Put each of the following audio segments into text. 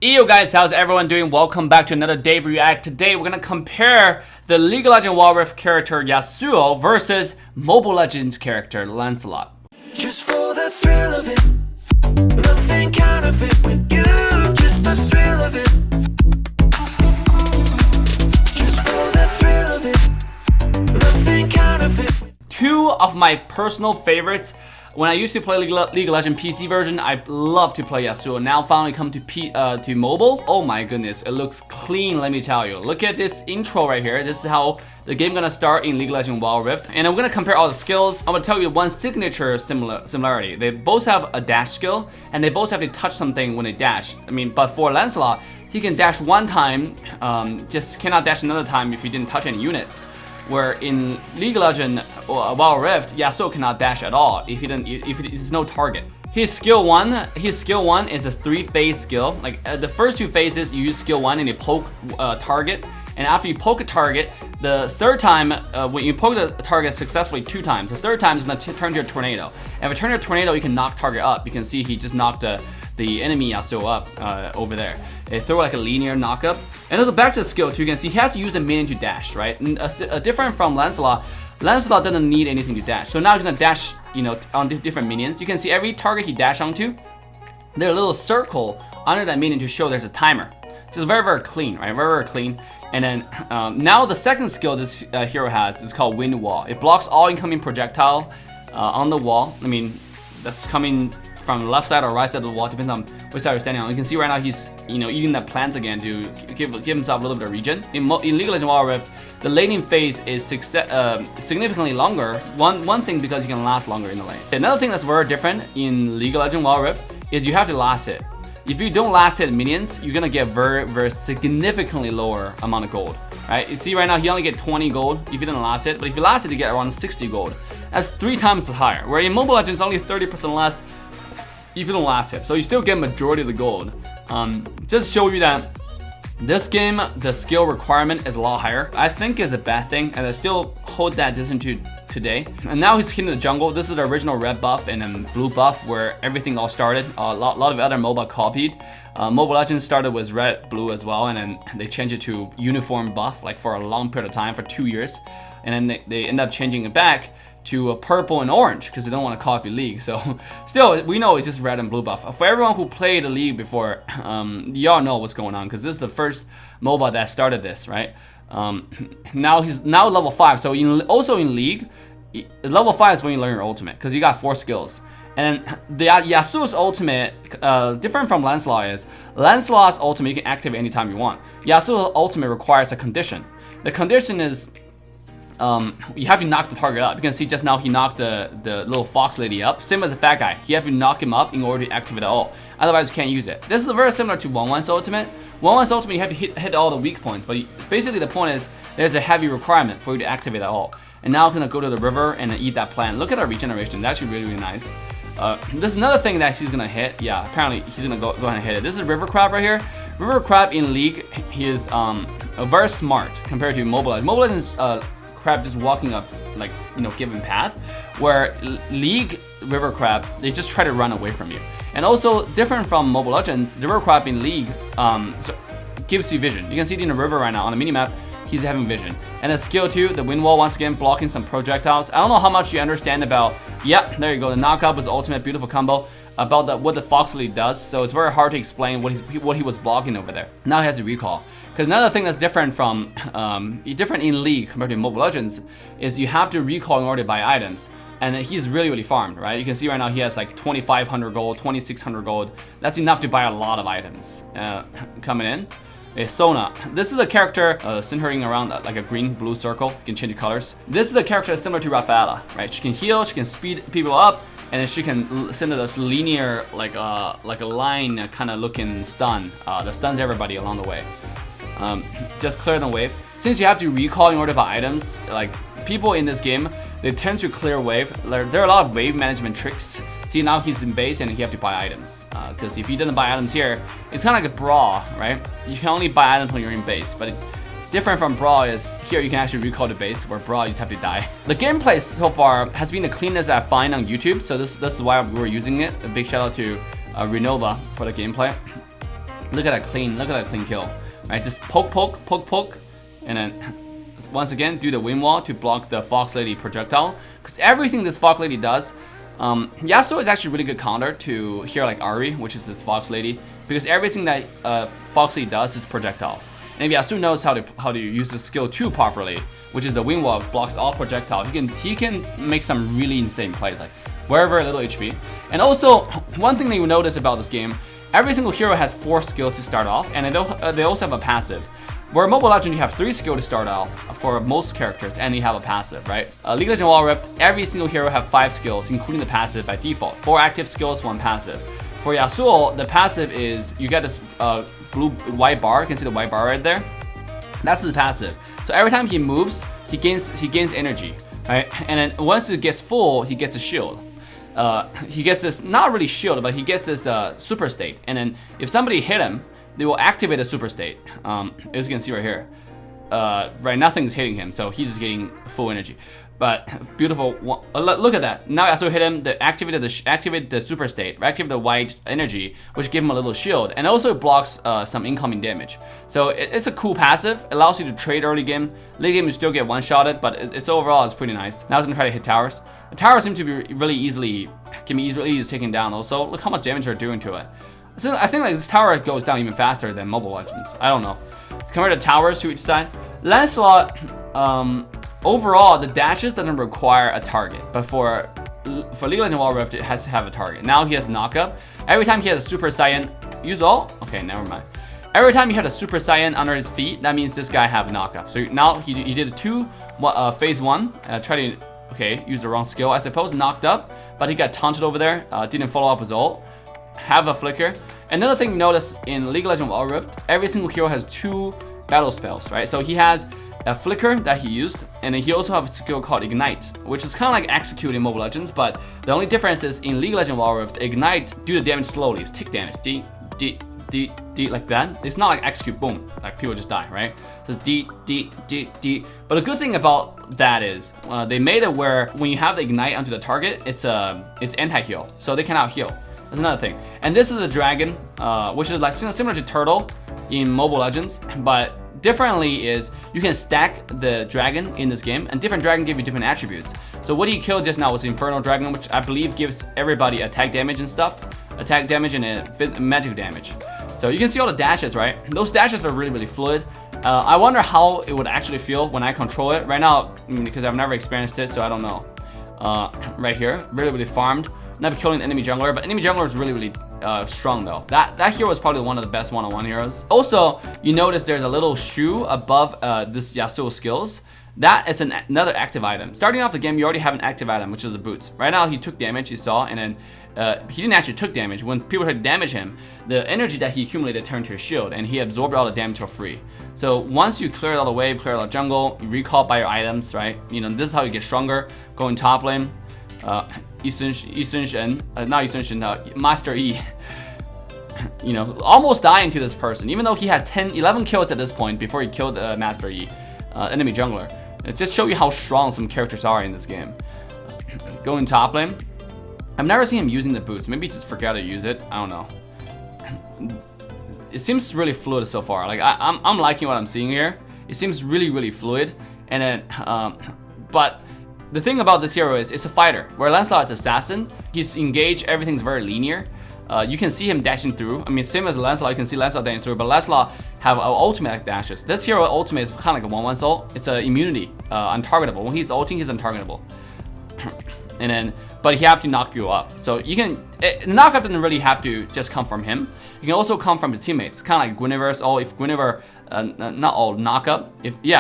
Yo guys, how's everyone doing? Welcome back to another Dave React. Today we're gonna compare the League of Legends Wild Rift character Yasuo versus Mobile Legends character Lancelot. Just for the thrill of it, nothing counterfeit with you, just the thrill of it. Just for the thrill of it, nothing counterfeit. Two of my personal favorites. When I used to play League of Legends PC version, I love to play Yasuo. Now finally come to mobile. Oh my goodness, it looks clean, let me tell you. Look at this intro right here. This is how the game gonna start in League of Legends Wild Rift. And I'm gonna compare all the skills. I'm gonna tell you one signature similarity. They both have a dash skill, and they both have to touch something when they dash. But for Lancelot, he can dash one time, just cannot dash another time if he didn't touch any units. Where in League of Legends Wild Rift, Yasuo cannot dash at all if there's no target. His skill one is a 3-phase skill. Like the first 2 phases, you use skill 1 and you poke target. And after you poke a target, the third time, when you poke the target successfully 2 times, the third time is gonna turn to a tornado. And if it turns to a tornado, you can knock target up. You can see he just knocked the enemy Yasuo up over there. They throw like a linear knockup. And then back to the skill 2, you can see he has to use a minion to dash, right? And different from Lancelot, Lancelot doesn't need anything to dash. So now he's gonna dash, on different minions. You can see every target he dash onto, there's a little circle under that minion to show there's a timer. Just very, very clean, right? Very, very clean. And then now the second skill this hero has is called Wind Wall. It blocks all incoming projectile on the wall. I mean, that's coming from the left side or right side of the wall, depends on which side you're standing on. You can see right now he's eating the plants again to give himself a little bit of regen. In League of Legends Wild Rift, the laning phase is significantly longer. One thing because you can last longer in the lane. Another thing that's very different in League of Legends Wild Rift is you have to last hit. If you don't last hit minions, you're gonna get very, very significantly lower amount of gold. Right? You see right now he only get 20 gold if you didn't last hit, but if you last hit, you get around 60 gold. That's 3 times higher. Where in Mobile Legends, only 30% less if you don't last hit. So you still get majority of the gold. Just show you that this game, the skill requirement is a lot higher. I think is a bad thing, and I still hold that decision to today. And now he's hitting the jungle. This is the original red buff and then blue buff where everything all started. A lot of other MOBA copied. Mobile Legends started with red, blue as well, and then they changed it to uniform buff like for a long period of time, for 2 years. And then they end up changing it back to a purple and orange because they don't want to copy League. So still, we know it's just red and blue buff. For everyone who played the League before, y'all know what's going on because this is the first MOBA that started this, right? Now he's level 5. So also in League, level 5 is when you learn your ultimate because you got 4 skills. And the Yasuo's ultimate, different from Lancelot, is Lancelot's ultimate you can activate anytime you want. Yasuo's ultimate requires a condition. The condition is you have to knock the target up. You can see just now he knocked the little fox lady up. Same as the fat guy. You have to knock him up in order to activate the ult. Otherwise, you can't use it. This is very similar to 1-1's ultimate. 1-1's ultimate, you have to hit all the weak points. But basically, the point is there's a heavy requirement for you to activate that ult. And now I'm gonna go to the river and eat that plant. Look at our regeneration. That's actually really, really nice. There's another thing that he's gonna hit. Yeah, apparently he's gonna go ahead and hit it. This is River Crab right here. River Crab in League, he is very smart compared to Mobile Legends. Mobile Legends crab just walking up like given path, where League river crab they just try to run away from you. And also different from Mobile Legends, the river crab in League gives you vision. You can see it in the river right now on the minimap. He's having vision. And the skill 2, the wind wall, once again blocking some projectiles. I don't know how much you understand about. Yep, there you go. The knockup was the ultimate, beautiful combo about what the Fox Lady does. So it's very hard to explain what he was blocking over there. Now he has to recall. Because another thing that's different from different in League compared to Mobile Legends is you have to recall in order to buy items. And he's really, really farmed, right? You can see right now he has like 2,500 gold, 2,600 gold. That's enough to buy a lot of items coming in. Sona. This is a character centering around like a green-blue circle. You can change the colors. This is a character similar to Rafaela, right? She can heal, she can speed people up, and then she can send this linear, like a line kind of looking stun that stuns everybody along the way. Just clear the wave. Since you have to recall in order to buy items, like people in this game, they tend to clear wave. There are a lot of wave management tricks. See, now he's in base and he have to buy items. Because if he doesn't buy items here, it's kind of like a brawl, right? You can only buy items when you're in base. But different from brawl is here you can actually recall the base, where brawl you just have to die. The gameplay so far has been the cleanest I find on YouTube. So this is why we're using it. A big shout out to Renova for the gameplay. Look at that clean kill. Right, just poke, and then once again do the wind wall to block the Fox Lady projectile. Because everything this Fox Lady does, Yasuo is actually really good counter to hero like Ari, which is this Fox Lady, because everything that Fox Lady does is projectiles. And if Yasuo knows how to use the skill 2 properly, which is the wind wall, blocks all projectiles, he can make some really insane plays, like very little HP. And also, one thing that you notice about this game, every single hero has 4 skills to start off, and they also have a passive. Where Mobile Legends, you have 3 skills to start off for most characters, and you have a passive, right? League of Legends Wild Rift, every single hero have 5 skills, including the passive by default. 4 active skills, 1 passive. For Yasuo, the passive is, you get this white bar, you can see the white bar right there. That's his passive. So every time he moves, he gains energy, right? And then once it gets full, he gets a shield. He gets this, not really shield, but he gets this super state. And then if somebody hit him, they will activate a super state. As you can see right here, right, nothing's hitting him, so he's just getting full energy. But beautiful, look at that. Now Yasuo hit him, activated the super state, activated the white energy, which gave him a little shield, and also blocks some incoming damage. So it's a cool passive. It allows you to trade early game. Late game you still get one-shotted, but it's overall it's pretty nice. Now it's gonna try to hit towers. The towers seem to be really easily taken down. Also, look how much damage they're doing to it. So I think like this tower goes down even faster than Mobile Legends. I don't know. Compared to towers to each side, Lancelot, overall the dashes doesn't require a target, but for League of Legends Wild Rift, it has to have a target. Now he has knockup. Every time he has a Super Saiyan, use all. Okay, never mind. Every time he had a Super Saiyan under his feet, that means this guy have knockup. So now he did phase 1. Try to use the wrong skill, I suppose. Knocked up, but he got taunted over there. Didn't follow up his ult. Have a flicker. Another thing you notice in League of Legends Wild Rift, every single hero has 2 battle spells, right? So he has a flicker that he used, and then he also has a skill called Ignite, which is kind of like Execute in Mobile Legends, but the only difference is in League of Legends Wild Rift, Ignite do the damage slowly. It's tick damage, D, like that. It's not like Execute, boom, like people just die, right? So it's D. But a good thing about that is they made it where when you have the Ignite onto the target, it's anti-heal, so they cannot heal. That's another thing. And this is the dragon, which is like similar to turtle in Mobile Legends, but differently is you can stack the dragon in this game, and different dragon give you different attributes. So what he killed just now was Infernal Dragon, which I believe gives everybody attack damage and stuff, attack damage and magic damage. So you can see all the dashes, right? Those dashes are really fluid. I wonder how it would actually feel when I control it right now, because I've never experienced it, so I don't know. Right here, really farmed. Not killing the enemy jungler, but enemy jungler is really strong though. That hero is probably one of the best one-on-one heroes. Also, you notice there's a little shoe above this Yasuo skills. That is another active item. Starting off the game, you already have an active item, which is the boots. Right now, he took damage, you saw, and then he didn't actually took damage. When people tried to damage him, the energy that he accumulated turned to a shield, and he absorbed all the damage for free. So once you clear all the wave, clear all the jungle, you recall by your items, right? You know, this is how you get stronger. Going top lane. Master E, you know, almost dying to this person, even though he had 11 kills at this point before he killed Master E, enemy jungler. It just shows you how strong some characters are in this game. Going top lane, I've never seen him using the boots. Maybe he just forgot to use it. I don't know. It seems really fluid so far. Like I'm liking what I'm seeing here. It seems really fluid, and then but the thing about this hero is it's a fighter, where Lancelot is assassin. He's engaged, everything's very linear. You can see him dashing through. I mean, same as Lancelot, you can see Lancelot dashing through, but Lancelot have ultimate dashes. This hero ultimate is kind of like a 1-1 ult. It's an immunity, untargetable. When he's ulting, he's untargetable. And then, but he have to knock you up. So you can, the knockup doesn't really have to just come from him. It can also come from his teammates. Kind of like Guinevere's ult. If Guinevere, not ult, knockup.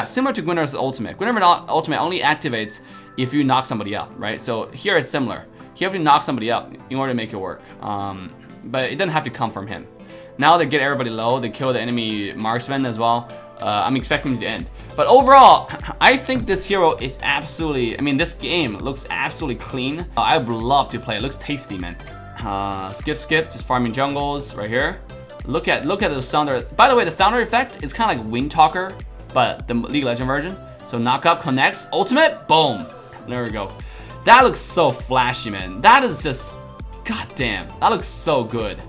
Similar to Guinevere's ultimate. Guinevere's ultimate only activates if you knock somebody up, right? So here it's similar. You have to knock somebody up in order to make it work. But it doesn't have to come from him. Now they get everybody low. They kill the enemy marksman as well. I'm expecting it to end. But overall, I think this hero is absolutely, I mean, this game looks absolutely clean. I would love to play. It looks tasty, man. Skip, just farming jungles right here. Look at the thunder. By the way, the thunder effect is kind of like Wind Talker, but the League of Legends version. So knock up, connects, ultimate, boom. There we go. That looks so flashy, man. That is just, goddamn, that looks so good.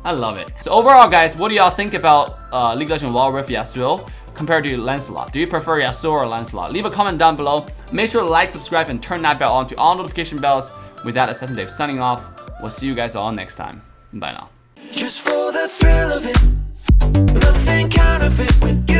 I love it. So overall, guys, what do y'all think about League of Legends Wild Rift Yasuo compared to Lancelot? Do you prefer Yasuo or Lancelot? Leave a comment down below. Make sure to like, subscribe, and turn that bell on to all notification bells. With that, AssDave signing off. We'll see you guys all next time. Bye now. Just for the thrill of it, nothing counterfeit with you.